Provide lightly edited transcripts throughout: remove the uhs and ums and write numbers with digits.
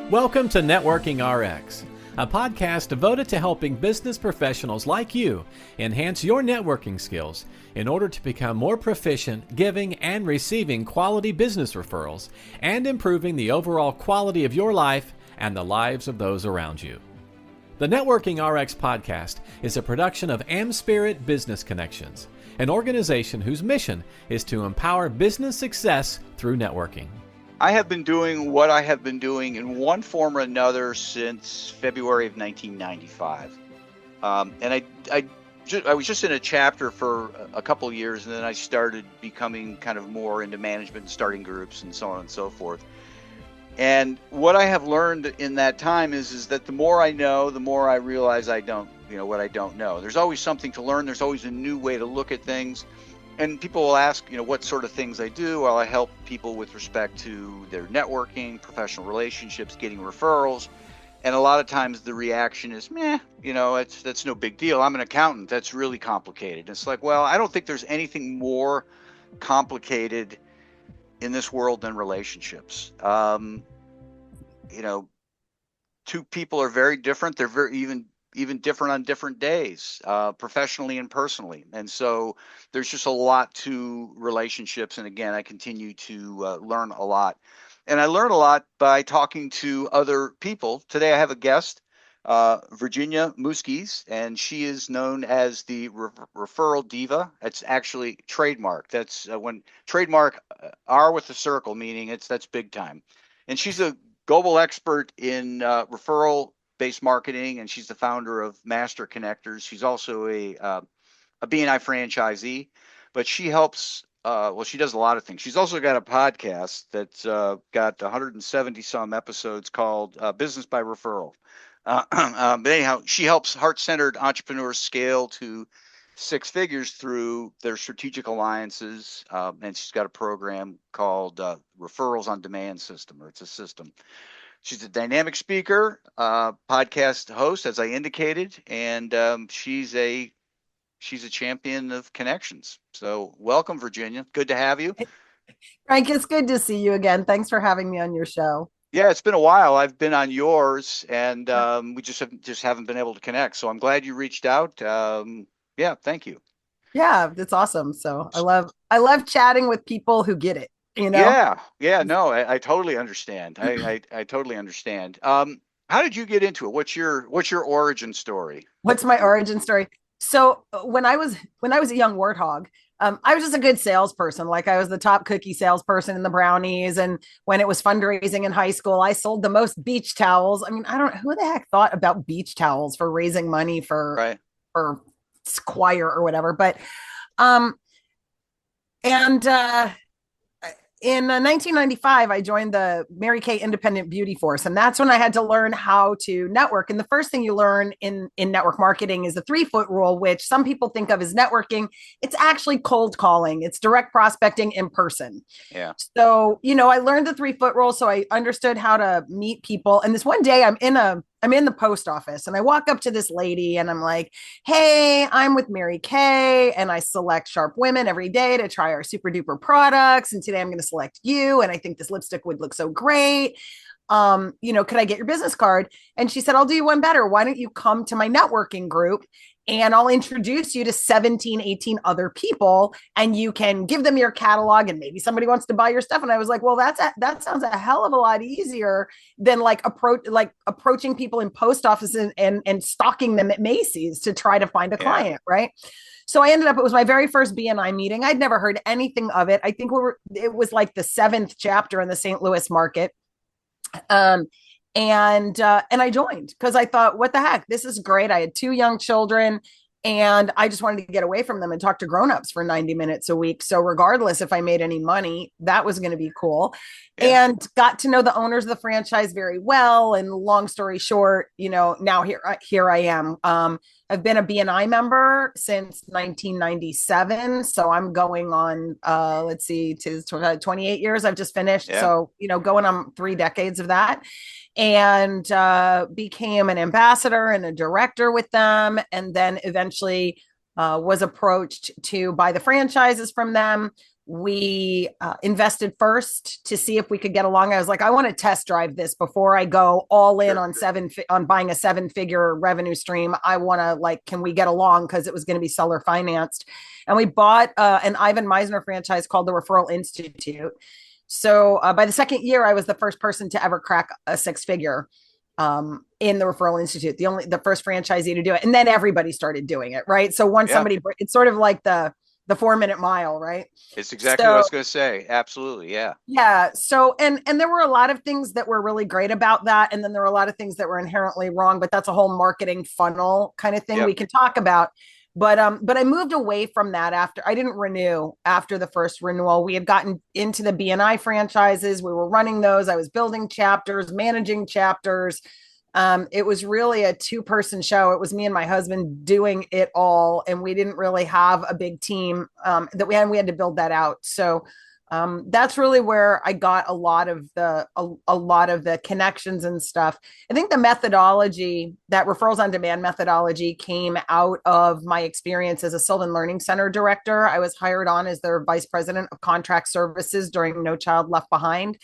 Welcome to Networking RX, a podcast devoted to helping business professionals like you enhance your networking skills in order to become more proficient giving and receiving quality business referrals and improving the overall quality of your life and the lives of those around you. The Networking RX podcast is a production of AmSpirit Business Connections, an organization whose mission is to empower business success through networking. I have been doing what I have been doing in one form or another since February of 1995. And I was just in a chapter for a couple of years, and then I started becoming kind of more into management and starting groups and so on and so forth. And what I have learned in that time is that the more I know, the more I realize I don't, what I don't know. There's always something to learn. There's always a new way to look at things. And people will ask, what sort of things I do. Well, I help people with respect to their networking, professional relationships, getting referrals. And a lot of times the reaction is, that's no big deal. I'm an accountant. That's really complicated. It's like, well, I don't think there's anything more complicated in this world than relationships. Two people are very different. They're very even different on different days, professionally and personally. And so there's just a lot to relationships. And again, I continue to learn a lot. And I learn a lot by talking to other people. Today I have a guest, Virginia Muskies, and she is known as the Referral Diva. It's actually trademark. That's when trademark R with a circle, meaning that's big time. And she's a global expert in referral-based marketing, and she's the founder of Master Connectors. She's also a BNI franchisee, but she helps. She does a lot of things. She's also got a podcast that's got 170 some episodes called Business by Referral. But anyhow, she helps heart-centered entrepreneurs scale to six figures through their strategic alliances. And she's got a program called Referrals on Demand System, or it's a system. She's a dynamic speaker, podcast host, as I indicated, and she's a champion of connections. So welcome, Virginia. Good to have you. Frank, it's good to see you again. Thanks for having me on your show. Yeah, it's been a while. I've been on yours, and we just haven't been able to connect. So I'm glad you reached out. Yeah, thank you. Yeah, it's awesome. So I love chatting with people who get it. Yeah. No, I totally understand. I totally understand. How did you get into it? What's your origin story? What's my origin story? So when I was a young warthog, I was just a good salesperson. Like, I was the top cookie salesperson in the brownies. And when it was fundraising in high school, I sold the most beach towels. I mean, I don't know who the heck thought about beach towels for raising money for choir or whatever. But, in 1995, I joined the Mary Kay Independent Beauty Force, and that's when I had to learn how to network. And the first thing you learn in network marketing is the 3-foot rule, which some people think of as networking. It's actually cold calling. It's direct prospecting in person. Yeah. So, I learned the 3-foot rule, so I understood how to meet people. And this one day, I'm in the post office, and I walk up to this lady and I'm like, hey, I'm with Mary Kay, and I select sharp women every day to try our super duper products. And today I'm going to select you. And I think this lipstick would look so great. Could I get your business card? And she said, I'll do you one better. Why don't you come to my networking group, and I'll introduce you to 17, 18 other people, and you can give them your catalog, and maybe somebody wants to buy your stuff. And I was like, well, that sounds a hell of a lot easier than approaching people in post offices and stalking them at Macy's to try to find a client. Right. So it was my very first BNI meeting. I'd never heard anything of it. I think it was like the 7th chapter in the St. Louis market. And I joined because I thought, what the heck, this is great. I had 2 young children, and I just wanted to get away from them and talk to grownups for 90 minutes a week. So regardless if I made any money, that was going to be cool. Yeah. And got to know the owners of the franchise very well. And long story short, now here I am. I've been a BNI member since 1997. So I'm going on, to 28 years I've just finished. Yeah. So, going on 3 decades of that. And became an ambassador and a director with them. And then eventually was approached to buy the franchises from them, We invested first to see if we could get along. I was like, I want to test drive this before I go all in on on buying a 7-figure revenue stream. I want to like, can we get along? Because it was going to be seller financed. And we bought an Ivan Meisner franchise called the Referral Institute. So by the second year, I was the first person to ever crack a 6-figure in the Referral Institute, the first franchisee to do it. And then everybody stared doing it, right? So once somebody, it's sort of like the 4-minute mile, right? It's exactly what I was going to say. Absolutely. Yeah. Yeah. So, and there were a lot of things that were really great about that. And then there were a lot of things that were inherently wrong, but that's a whole marketing funnel kind of thing we can talk about. But I moved away from that after I didn't renew after the first renewal. We had gotten into the BNI franchises. We were running those. I was building chapters, managing chapters. It was really a 2-person show. It was me and my husband doing it all. And we didn't really have a big team that we had to build that out. So that's really where I got a lot of the connections and stuff. I think the methodology, that referrals on demand methodology, came out of my experience as a Sylvan Learning Center director. I was hired on as their vice president of contract services during No Child Left Behind.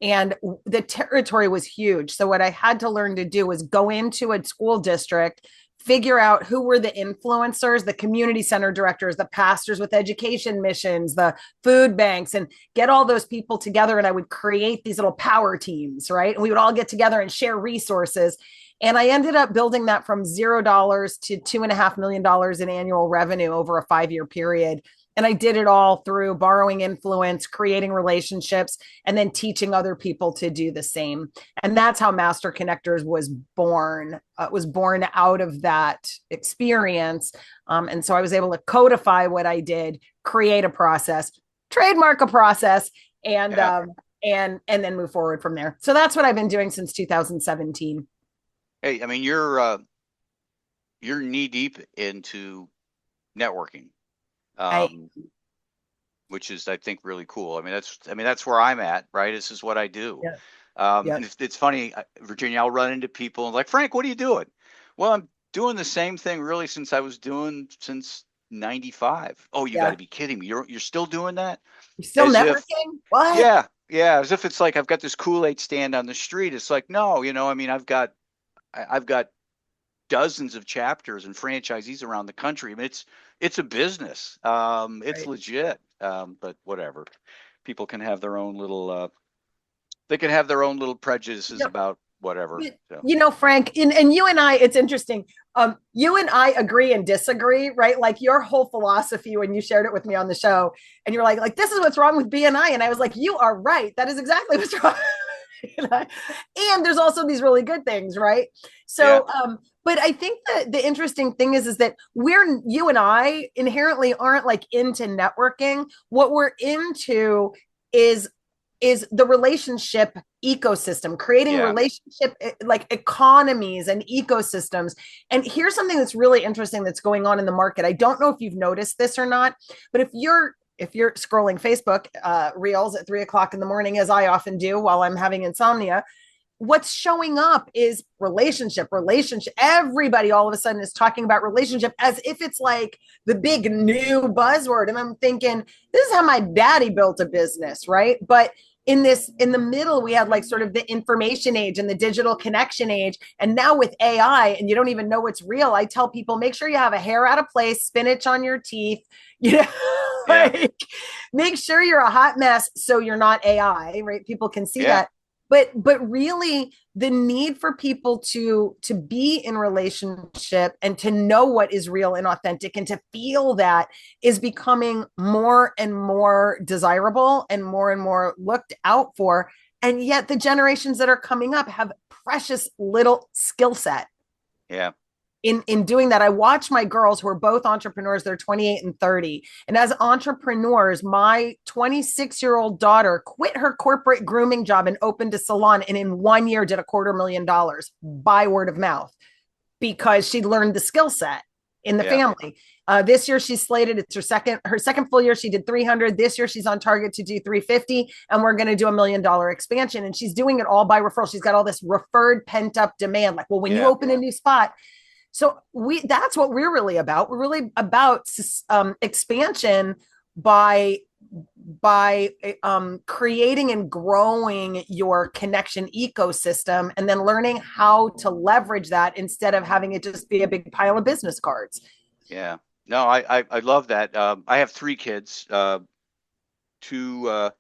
And the territory was huge. So what I had to learn to do was go into a school district, figure out who were the influencers, the community center directors, the pastors with education missions, the food banks, and get all those people together. And I would create these little power teams, right? And we would all get together and share resources. And I ended up building that from $0 to $2.5 million in annual revenue over a 5-year period. And I did it all through borrowing influence, creating relationships, and then teaching other people to do the same. And that's how Master Connectors was born. Was born out of that experience. And so I was able to codify what I did, create a process, trademark a process, and then move forward from there. So that's what I've been doing since 2017. Hey, I mean, you're knee deep into networking. Which is, I think, really cool. I mean, that's where I'm at, right? This is what I do. Yeah. And it's funny, Virginia, I'll run into people like, Frank, what are you doing? Well, I'm doing the same thing really since 95. Oh, you got to be kidding me. You're still doing that? You're still networking? What? Yeah. Yeah. As if it's like, I've got this Kool-Aid stand on the street. It's like, no, I mean, I've got dozens of chapters and franchisees around the country. I mean, it's a business. It's legit. But whatever. People can have their own little prejudices about whatever. So. Frank, and you and I, it's interesting. You and I agree and disagree, right? Like your whole philosophy when you shared it with me on the show, and you're like, this is what's wrong with BNI. And I was like, you are right. That is exactly what's wrong. And there's also these really good things, right? So, but I think that the interesting thing is that you and I inherently aren't like into networking. What we're into is the relationship ecosystem, creating relationship like economies and ecosystems. And here's something that's really interesting that's going on in the market. I don't know if you've noticed this or not, but if you're scrolling Facebook reels at 3:00 in the morning, as I often do while I'm having insomnia, what's showing up is relationship. Everybody all of a sudden is talking about relationship as if it's like the big new buzzword. And I'm thinking, this is how my daddy built a business, right? But in the middle, we had like sort of the information age and the digital connection age. And now with AI, and you don't even know what's real, I tell people, make sure you have a hair out of place, spinach on your teeth, like make sure you're a hot mess so you're not AI, right? People can see that. But really the need for people to be in relationship and to know what is real and authentic and to feel that is becoming more and more desirable and more looked out for. And yet the generations that are coming up have precious little skill set. Yeah. In doing that. I watch my girls who are both entrepreneurs. They're 28 and 30. And as entrepreneurs, my 26-year-old daughter quit her corporate grooming job and opened a salon. And in 1 year did $250,000 by word of mouth because she learned the skill set in the family. This year she's slated. It's her second full year. She did 300. This year she's on target to do 350. And we're going to do $1 million expansion. And she's doing it all by referral. She's got all this referred pent up demand. Like, well, when you open a new spot, so that's what we're really about. We're really about expansion by by creating and growing your connection ecosystem and then learning how to leverage that instead of having it just be a big pile of business cards. Yeah. No, I love that. I have 3 kids, two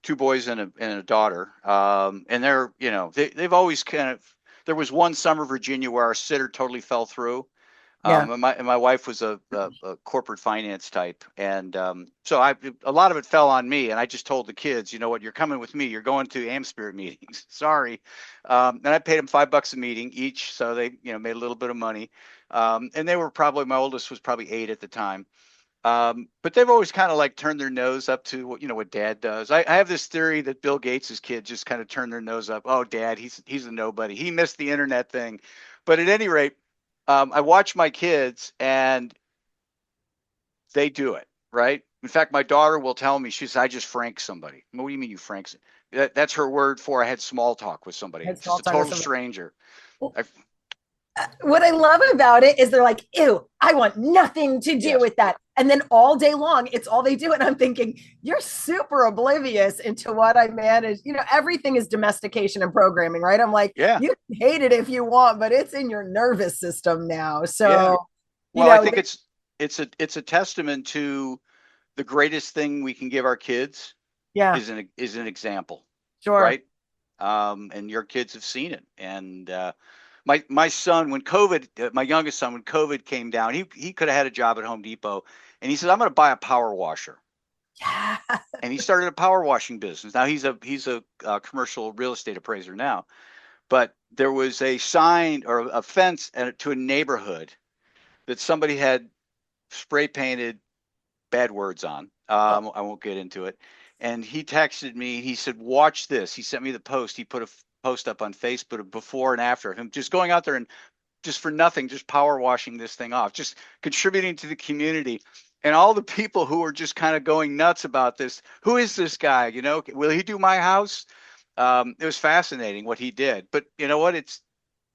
two boys and a daughter. And they're, they've always kind of, there was one summer Virginia where our sitter totally fell through. Yeah. And my wife was a corporate finance type. And so a lot of it fell on me. And I just told the kids, you know what, you're coming with me. You're going to AmSpirit meetings. Sorry. And I paid them $5 a meeting each. So they, made a little bit of money. And they were probably, my oldest was probably 8 at the time. But they've always kind of like turned their nose up to what dad does. I have this theory that Bill Gates's kid just kind of turned their nose up. Oh, dad, he's a nobody. He missed the internet thing. But at any rate, I watch my kids and they do it, right? In fact, my daughter will tell me, she says, I just franked somebody. What do you mean you franked? That's her word for I had small talk with somebody. Just a total stranger. What I love about it is they're like, ew, I want nothing to do with that. And then all day long, it's all they do. And I'm thinking, you're super oblivious into what I manage. Everything is domestication and programming, right? I'm like, you can hate it if you want, but it's in your nervous system now. So, I think it's a testament to the greatest thing we can give our kids is an example. Sure. Right. And your kids have seen it. And, my son, when COVID, my youngest son, when COVID came down, he could have had a job at Home Depot, and he said, I'm going to buy a power washer. Yeah. And he started a power washing business. Now he's a commercial real estate appraiser now, but there was a sign or a fence to a neighborhood that somebody had spray painted bad words on. I won't get into it. And he texted me. He said, watch this. He sent me the post. He put a post up on Facebook before and after of him just going out there and just for nothing, just power washing this thing off, just contributing to the community. And all the people who are just kind of going nuts about this. Who is this guy? Will he do my house? It was fascinating what he did. But you know what?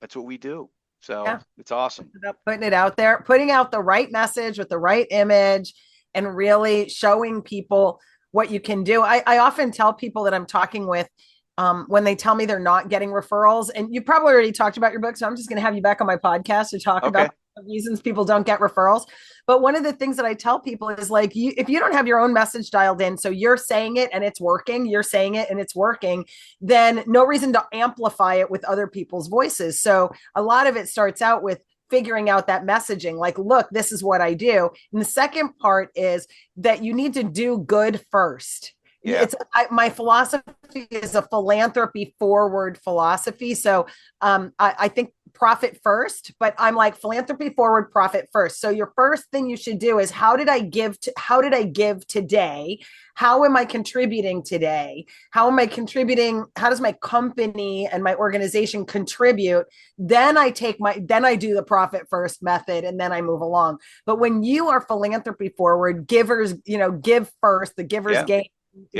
That's what we do. So it's awesome. Putting it out there, putting out the right message with the right image and really showing people what you can do. I often tell people that I'm talking with when they tell me they're not getting referrals, and you probably already talked about your book, so I'm just going to have you back on my podcast to talk about the reasons people don't get referrals. But one of the things that I tell people is like, if you don't have your own message dialed in, so you're saying it and it's working, then no reason to amplify it with other people's voices. So a lot of it starts out with figuring out that messaging, like, look, this is what I do. And the second part is that you need to do good first. Yeah. My philosophy is a philanthropy forward philosophy. So I think profit first, but I'm like philanthropy forward, profit first. So your first thing you should do is how did I give today? How am I contributing today? How does my company and my organization contribute? Then I do the profit first method and then I move along. But when you are philanthropy forward, givers, give first, the giver's game.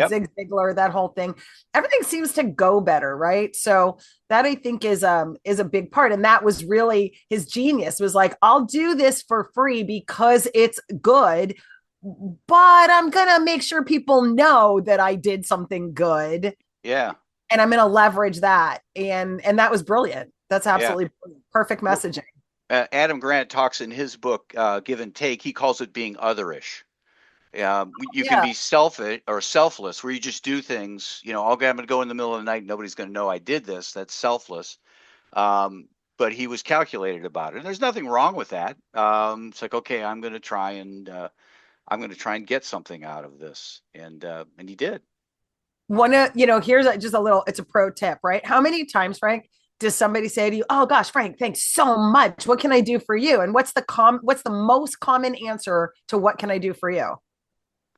Zig Ziglar, that whole thing, everything seems to go better, right? So that I think is a big part. And that was really his genius, was like, I'll do this for free because it's good, but I'm gonna make sure people know that I did something good. Yeah. And I'm gonna leverage that. And that was brilliant. That's absolutely perfect messaging. Adam Grant talks in his book, Give and Take, he calls it being otherish. You can be selfish or selfless, where you just do things, okay, I'm going to go in the middle of the night. Nobody's going to know I did this. That's selfless. But he was calculated about it. And there's nothing wrong with that. It's like, okay, I'm going to try and get something out of this. And he did. Here's just a little, it's a pro tip, right? How many times, Frank, does somebody say to you, oh gosh, Frank, thanks so much. What can I do for you? And what's the most common answer to what can I do for you?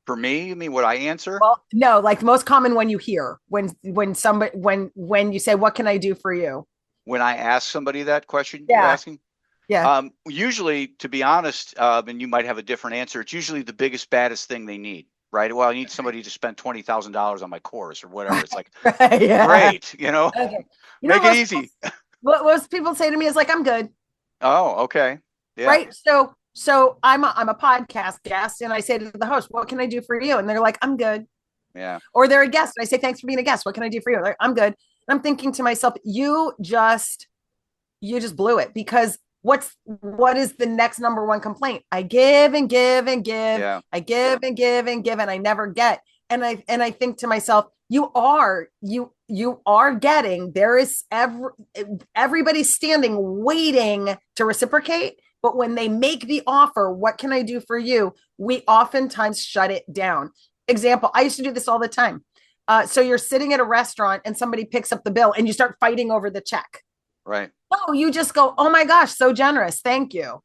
For me, you mean what I answer? Well, no, like the most common one you hear when you say, what can I do for you? When I ask somebody that question you're asking? Yeah. Usually, to be honest, and you might have a different answer, it's usually the biggest, baddest thing they need, right? Well, I need somebody to spend $20,000 on my course or whatever. It's like, great, Okay. Make it easy. What most people say to me is like, I'm good. Oh, okay. Yeah. Right. So I'm a podcast guest, and I say to the host, "What can I do for you?" And they're like, "I'm good." Yeah. Or they're a guest, and I say, "Thanks for being a guest. What can I do for you?" They're like, "I'm good." And I'm thinking to myself, you just blew it, because what is the next number one complaint? I give and give and give. Yeah. I give and give and give, and I never get. And I think to myself, you are getting. There is everybody's standing waiting to reciprocate. But when they make the offer, what can I do for you? We oftentimes shut it down. Example, I used to do this all the time. So you're sitting at a restaurant and somebody picks up the bill and you start fighting over the check. Right. No, you just go, "Oh my gosh, so generous. Thank you."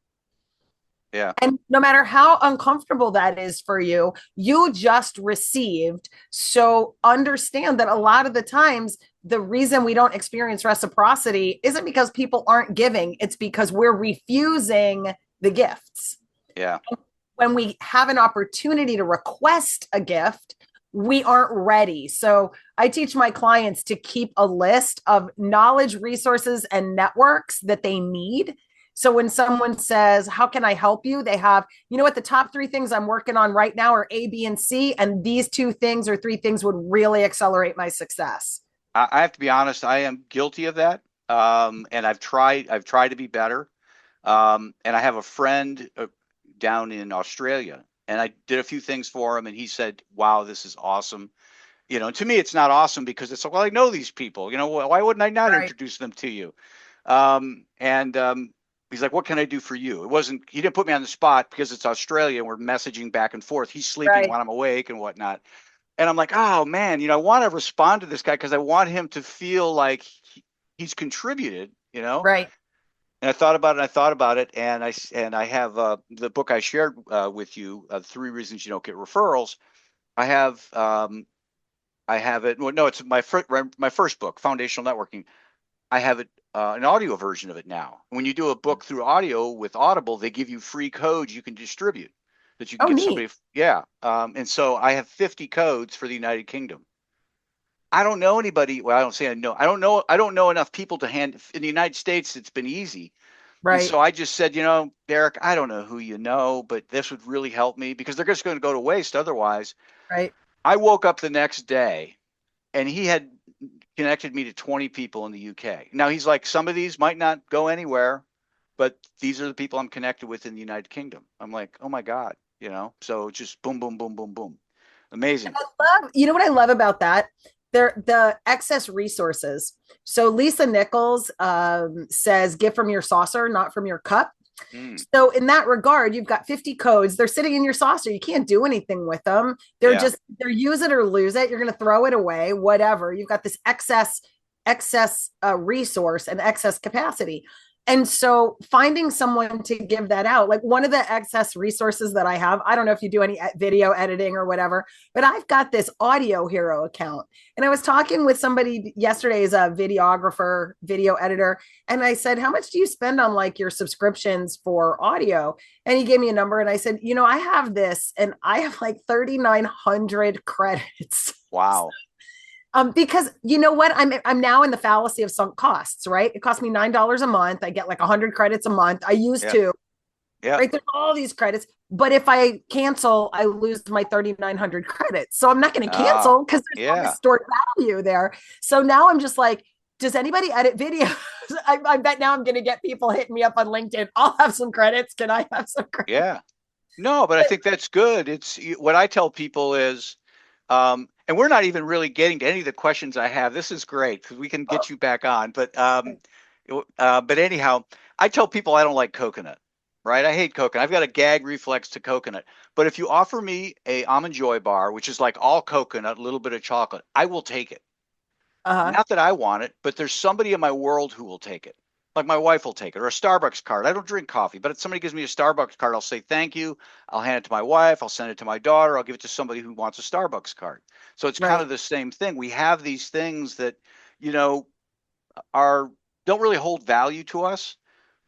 Yeah. And no matter how uncomfortable that is for you, you just received. So understand that a lot of the times, the reason we don't experience reciprocity isn't because people aren't giving, it's because we're refusing the gifts. Yeah. When we have an opportunity to request a gift, we aren't ready. So I teach my clients to keep a list of knowledge, resources, and networks that they need. So when someone says, "How can I help you?" They have, "You know what, the top 3 things I'm working on right now are A, B, and C. And these 2 things or 3 things would really accelerate my success." I have to be honest, I am guilty of that. And I've tried to be better. And I have a friend down in Australia, and I did a few things for him, and he said, "Wow, this is awesome." To me, it's not awesome because it's like, well, I know these people. Why wouldn't I not Right. introduce them to you? And he's like, "What can I do for you?" He didn't put me on the spot because it's Australia and we're messaging back and forth. He's sleeping Right. while I'm awake and whatnot. And I'm like, oh man, I want to respond to this guy because I want him to feel like he's contributed. Right. And I thought about it, and I thought about it, and I have the book I shared with you, 3 Reasons You Don't Get Referrals. I have it. Well, no, it's my first book, Foundational Networking. I have it an audio version of it now. When you do a book through audio with Audible, they give you free codes you can distribute that you can Oh, get neat. somebody. Yeah, and so I have 50 codes for the United Kingdom. I don't know anybody. Well, I don't say I know. I don't know. I don't know enough people to hand in the United States. It's been easy. And Right. so I just said, Derek, I don't know who you know, but this would really help me because they're just going to go to waste otherwise. Right. I woke up the next day and he had connected me to 20 people in the UK. Now he's like, some of these might not go anywhere, but these are the people I'm connected with in the United Kingdom. I'm like, oh my God. So just boom, boom, boom, boom, boom. Amazing. You know what I love about that? They're the excess resources. So Lisa Nichols says, "Give from your saucer, not from your cup." Mm, So in that regard, you've got 50 codes. They're sitting in your saucer. You can't do anything with them. yeah. They're use it or lose it. You're going to throw it away, whatever. You've got this excess resource and excess capacity. And so finding someone to give that out, like one of the excess resources that I have, I don't know if you do any video editing or whatever, but I've got this Audio Hero account. And I was talking with somebody yesterday as a videographer, video editor. And I said, "How much do you spend on like your subscriptions for audio?" And he gave me a number. And I said, "I have this and I have like 3,900 credits." Wow. Because you know what, I'm now in the fallacy of sunk costs, right? It costs me $9 a month. I get like 100 credits a month. I used Yeah. to, Yeah. right? There's all these credits, but if I cancel, I lose my 3,900 credits. So I'm not going to cancel because there's all this Yeah. stored value there. So now I'm just like, does anybody edit videos? I bet now I'm going to get people hitting me up on LinkedIn. I'll have some credits. Can I have some credits? Yeah. No, but I think that's good. It's what I tell people is, and we're not even really getting to any of the questions I have. This is great because we can get you back on. But anyhow, I tell people I don't like coconut, right? I hate coconut. I've got a gag reflex to coconut. But if you offer me a Almond Joy bar, which is like all coconut, a little bit of chocolate, I will take it. Uh-huh. Not that I want it, but there's somebody in my world who will take it. Like my wife will take it, or a Starbucks card. I don't drink coffee, but if somebody gives me a Starbucks card, I'll say thank you. I'll hand it to my wife. I'll send it to my daughter. I'll give it to somebody who wants a Starbucks card. So it's kind Right. of the same thing. We have these things that, you know, are don't really hold value to us,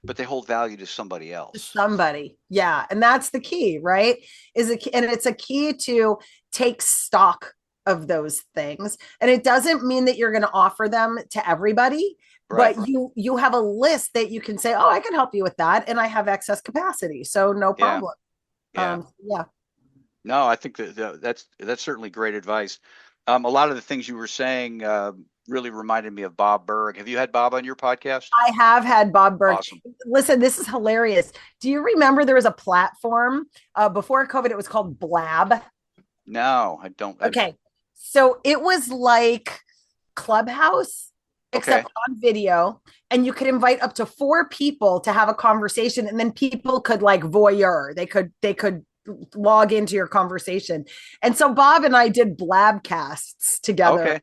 but they hold value to somebody else. Somebody. Yeah. And that's the key, right? And it's a key to take stock of those things. And it doesn't mean that you're going to offer them to everybody. Right. But you have a list that you can say, oh, I can help you with that, and I have excess capacity, so no Yeah. problem. Yeah. Yeah. No, I think that's certainly great advice. A lot of the things you were saying really reminded me of Bob Berg. Have you had Bob on your podcast? I have had Bob Berg. Awesome. Listen, this is hilarious. Do you remember there was a platform before COVID? It was called Blab. No, I don't. Okay. So it was like Clubhouse, Okay. except on video. And you could invite up to 4 people to have a conversation. And then people could like voyeur. They could log into your conversation. And so Bob and I did Blabcasts together. Okay.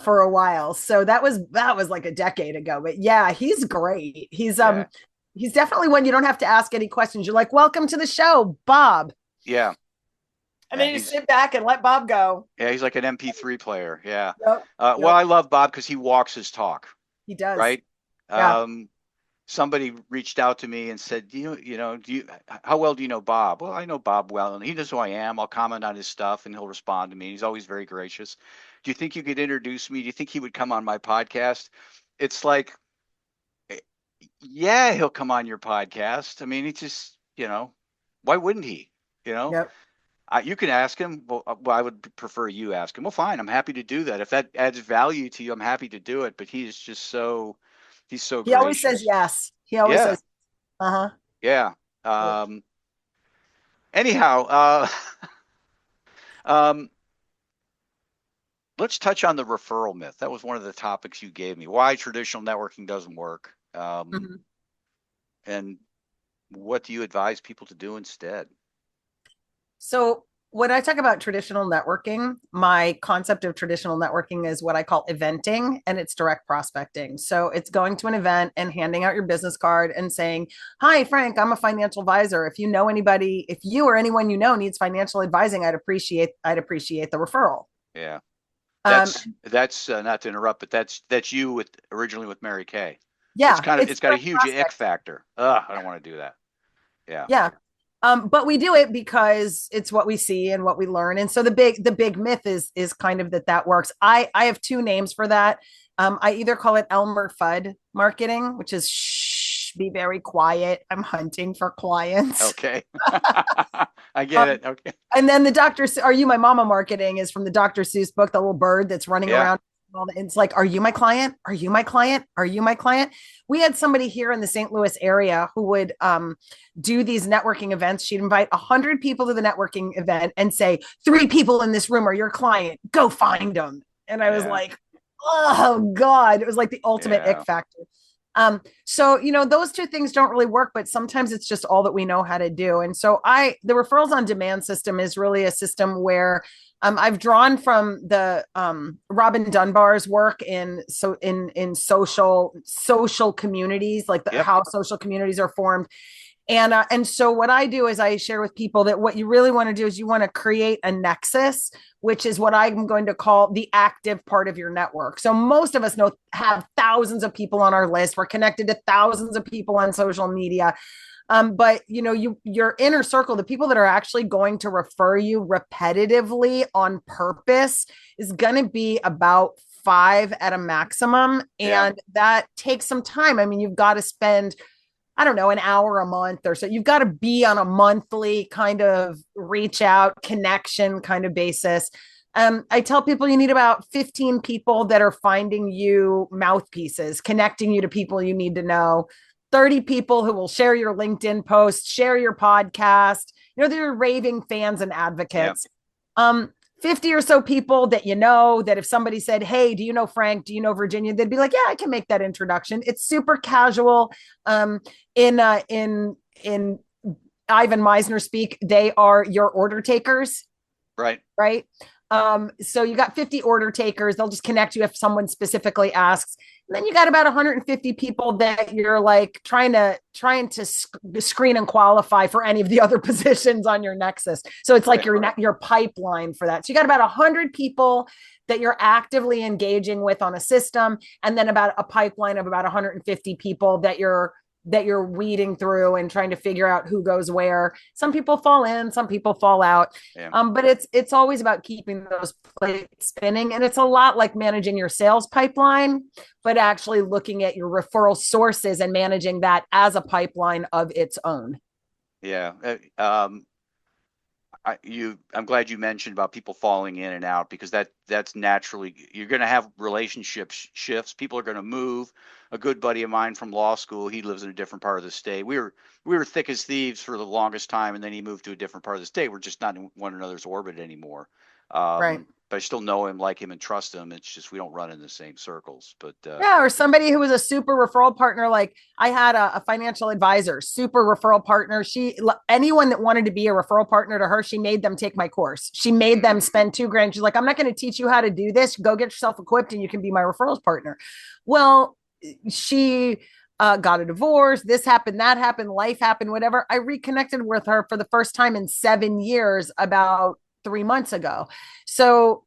For a while. So that was like a decade ago. But yeah, he's great. Yeah. He's definitely one you don't have to ask any questions. You're like, welcome to the show, Bob. Yeah. And Yeah, then you sit back and let Bob go. Yeah, he's like an MP3 player. Yeah. Yep. Well, I love Bob because he walks his talk, He does. right? Yeah. Somebody reached out to me and said, how well do you know Bob? Well, I know Bob well, and he knows who I am. I'll comment on his stuff, and he'll respond to me. He's always very gracious. Do you think you could introduce me? Do you think he would come on my podcast? It's like, yeah, he'll come on your podcast. I mean, it's just, why wouldn't he? Yep. You can ask him. Well, I would prefer you ask him. Well, fine. I'm happy to do that. If that adds value to you, I'm happy to do it. But he's so He gracious. always says yes. He always says, uh-huh. Yeah. Anyhow, let's touch on the referral myth. That was one of the topics you gave me. Why traditional networking doesn't work. And what do you advise people to do instead? So when I talk about traditional networking, my concept of traditional networking is what I call eventing, and it's direct prospecting. So it's going to an event and handing out your business card and saying, hi, Frank, I'm a financial advisor. If you know anybody, if you or anyone you know needs financial advising, I'd appreciate the referral. Yeah. That's not to interrupt, but that's you originally with Mary Kay. Yeah. It's got a huge ick factor. I don't want to do that. Yeah. Yeah. But we do it because it's what we see and what we learn. And so the big myth is kind of that works. I have 2 names for that. I either call it Elmer Fudd marketing, which is shh, be very quiet. I'm hunting for clients. Okay. I get it. Okay. And then the Dr. Are You My Mama marketing is from the Dr. Seuss book, the little bird that's running around. It's like, are you my client? Are you my client? Are you my client? We had somebody here in the St. Louis area who would do these networking events. She'd invite 100 people to the networking event and say, 3 people in this room are your client. Go find them. And I was like, oh God, it was like the ultimate ick factor. So, those 2 things don't really work, but sometimes it's just all that we know how to do. And so the referrals on demand system is really a system where I've drawn from the Robin Dunbar's work in social communities, like how social communities are formed. And so what I do is I share with people that what you really want to do is you want to create a nexus, which is what I'm going to call the active part of your network. So most of us have thousands of people on our list. We're connected to thousands of people on social media. But your inner circle, the people that are actually going to refer you repetitively on purpose is going to be about 5 at a maximum. And that takes some time. I mean, you've got to spend, I don't know, an hour a month or so. You've got to be on a monthly kind of reach out connection kind of basis. I tell people you need about 15 people that are finding you mouthpieces, connecting you to people you need to know. 30 people who will share your LinkedIn post, share your podcast. They're raving fans and advocates. 50 or so people that that if somebody said, hey, do you know Frank? Do you know Virginia? They'd be like, yeah, I can make that introduction. It's super casual. In Ivan Meisner speak, they are your order takers. Right. So you got 50 order takers. They'll just connect you if someone specifically asks. And then you got about 150 people that you're like trying to screen and qualify for any of the other positions on your nexus. So it's like your pipeline for that. So you got about 100 people that you're actively engaging with on a system, and then about a pipeline of about 150 people that you're that you're weeding through and trying to figure out who goes where. Some people fall in, some people fall out. Yeah. But it's always about keeping those plates spinning. And it's a lot like managing your sales pipeline, but actually looking at your referral sources and managing that as a pipeline of its own. Yeah. I'm glad you mentioned about people falling in and out, because that's naturally, you're going to have relationship shifts. People are going to move. A good buddy of mine from law school, he lives in a different part of the state. We were thick as thieves for the longest time, and then he moved to a different part of the state. We're just not in one another's orbit anymore. Right. But I still know him, like him, and trust him. It's just we don't run in the same circles. But yeah, or somebody who was a super referral partner. Like I had a financial advisor, super referral partner. Anyone that wanted to be a referral partner to her, she made them take my course. She made them spend $2,000. She's like, I'm not going to teach you how to do this. Go get yourself equipped and you can be my referrals partner. Well, she got a divorce. This happened, that happened, life happened, whatever. I reconnected with her for the first time in 7 years about 3 months ago. So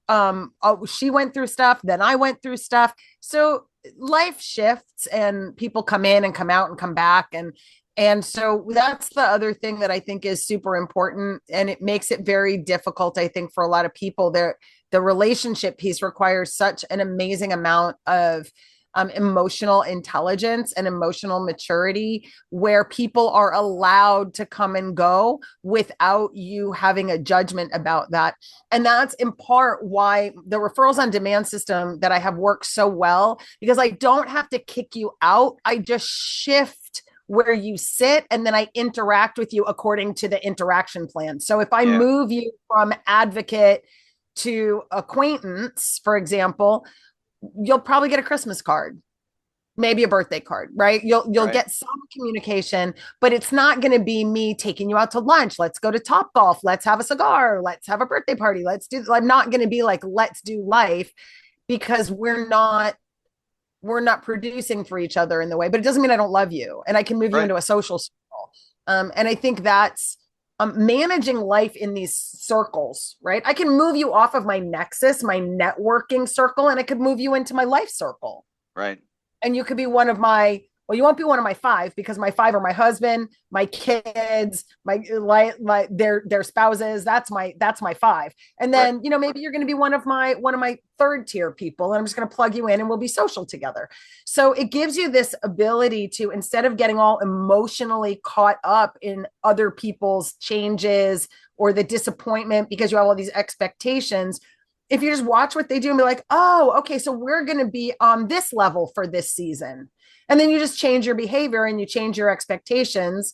she went through stuff, then I went through stuff. So life shifts and people come in and come out and come back. And so that's the other thing that I think is super important. And it makes it very difficult, I think, for a lot of people. The relationship piece requires such an amazing amount of emotional intelligence and emotional maturity, where people are allowed to come and go without you having a judgment about that. And that's in part why the referrals on demand system that I have worked so well, because I don't have to kick you out. I just shift where you sit, and then I interact with you according to the interaction plan. So if I move you from advocate to acquaintance, for example, you'll probably get a Christmas card, maybe a birthday card, right? You'll get some communication, but it's not going to be me taking you out to lunch. Let's go to Top Golf. Let's have a cigar. Let's have a birthday party. I'm not going to be like, let's do life, because we're not producing for each other in the way, but it doesn't mean I don't love you, and I can move you into a social circle. And I think that's managing life in these circles, right? I can move you off of my nexus, my networking circle, and I could move you into my life circle. Right. And you could be one of my, well, you won't be one of my 5, because my 5 are my husband, my kids, their spouses. That's my 5. And then, maybe you're going to be one of my 3rd tier people, and I'm just going to plug you in and we'll be social together. So it gives you this ability to, instead of getting all emotionally caught up in other people's changes or the disappointment because you have all these expectations, if you just watch what they do and be like, oh, okay, so we're going to be on this level for this season. And then you just change your behavior and you change your expectations,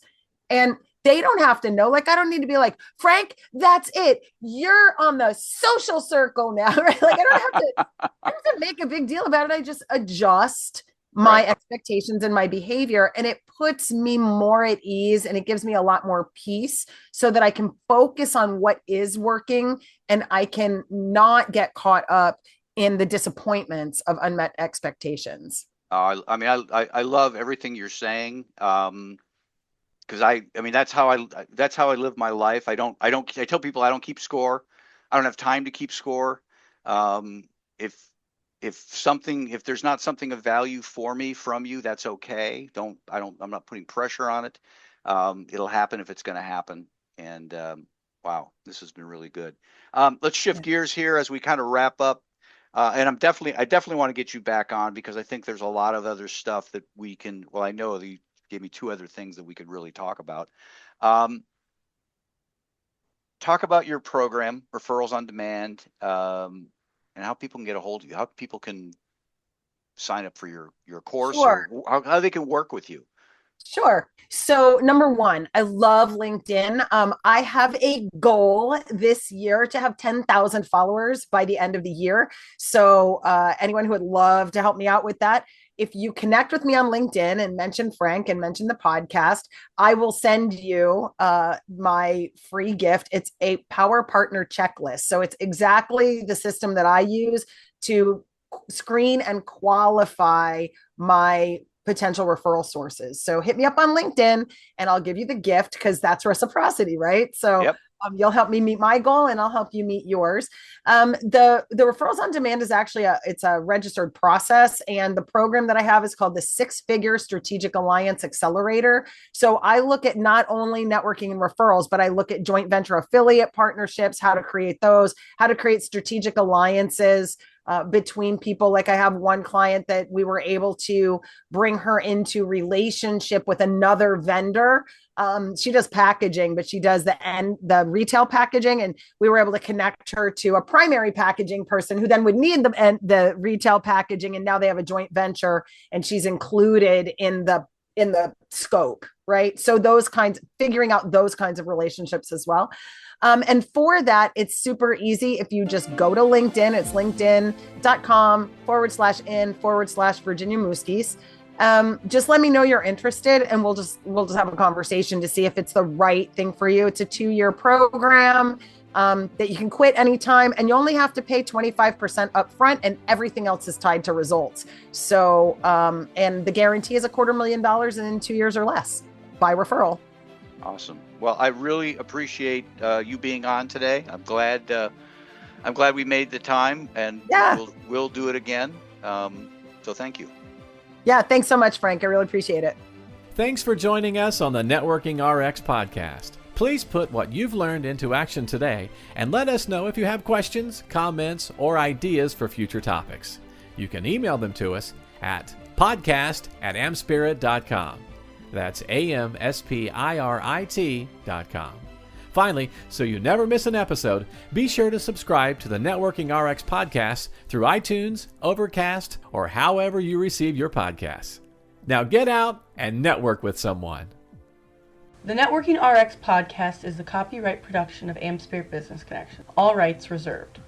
and they don't have to know. Like, I don't need to be like, Frank, that's it. You're on the social circle now, right? Like, I don't have to make a big deal about it. I just adjust my expectations and my behavior, and it puts me more at ease, and it gives me a lot more peace, so that I can focus on what is working, and I can not get caught up in the disappointments of unmet expectations. I love everything you're saying. Because that's how I live my life. I tell people I don't keep score. I don't have time to keep score. If there's not something of value for me from you, that's okay. I'm not putting pressure on it. It'll happen if it's going to happen. And wow, this has been really good. Let's shift gears here as we kind of wrap up. And I definitely want to get you back on, because I think there's a lot of other stuff that we can. Well, I know that you gave me 2 other things that we could really talk about. Talk about your program, Referrals on Demand, and how people can get a hold of you, how people can sign up for your course, Sure. or how they can work with you. Sure. So number 1, I love LinkedIn. I have a goal this year to have 10,000 followers by the end of the year. So anyone who would love to help me out with that, if you connect with me on LinkedIn and mention Frank and mention the podcast, I will send you my free gift. It's a Power Partner checklist. So it's exactly the system that I use to screen and qualify my potential referral sources. So hit me up on LinkedIn and I'll give you the gift, because that's reciprocity, right? So You'll help me meet my goal, and I'll help you meet yours. The referrals on demand is actually it's a registered process, and the program that I have is called the 6-Figure Strategic Alliance Accelerator. So I look at not only networking and referrals, but I look at joint venture affiliate partnerships, how to create those, how to create strategic alliances between people. Like I have one client that we were able to bring her into relationship with another vendor. She does packaging, but she does the retail packaging, and we were able to connect her to a primary packaging person who then would need the retail packaging, and now they have a joint venture, and she's included in the scope, right? So figuring out those kinds of relationships as well. And for that, it's super easy. If you just go to LinkedIn, it's linkedin.com/in/Virginia Muskis. Just let me know you're interested, and we'll just have a conversation to see if it's the right thing for you. It's a 2-year program that you can quit anytime, and you only have to pay 25% upfront, and everything else is tied to results. So, and the guarantee is $250,000 in 2 years or less by referral. Awesome. Well, I really appreciate you being on today. I'm glad we made the time, and we'll do it again. So thank you. Yeah, thanks so much, Frank. I really appreciate it. Thanks for joining us on the Networking RX podcast. Please put what you've learned into action today, and let us know if you have questions, comments, or ideas for future topics. You can email them to us at podcast@amspirit.com. That's AmSpirit.com. Finally, so you never miss an episode, be sure to subscribe to the Networking RX podcast through iTunes, Overcast, or however you receive your podcasts. Now get out and network with someone. The Networking RX podcast is the copyright production of AmSpirit Business Connection. All rights reserved.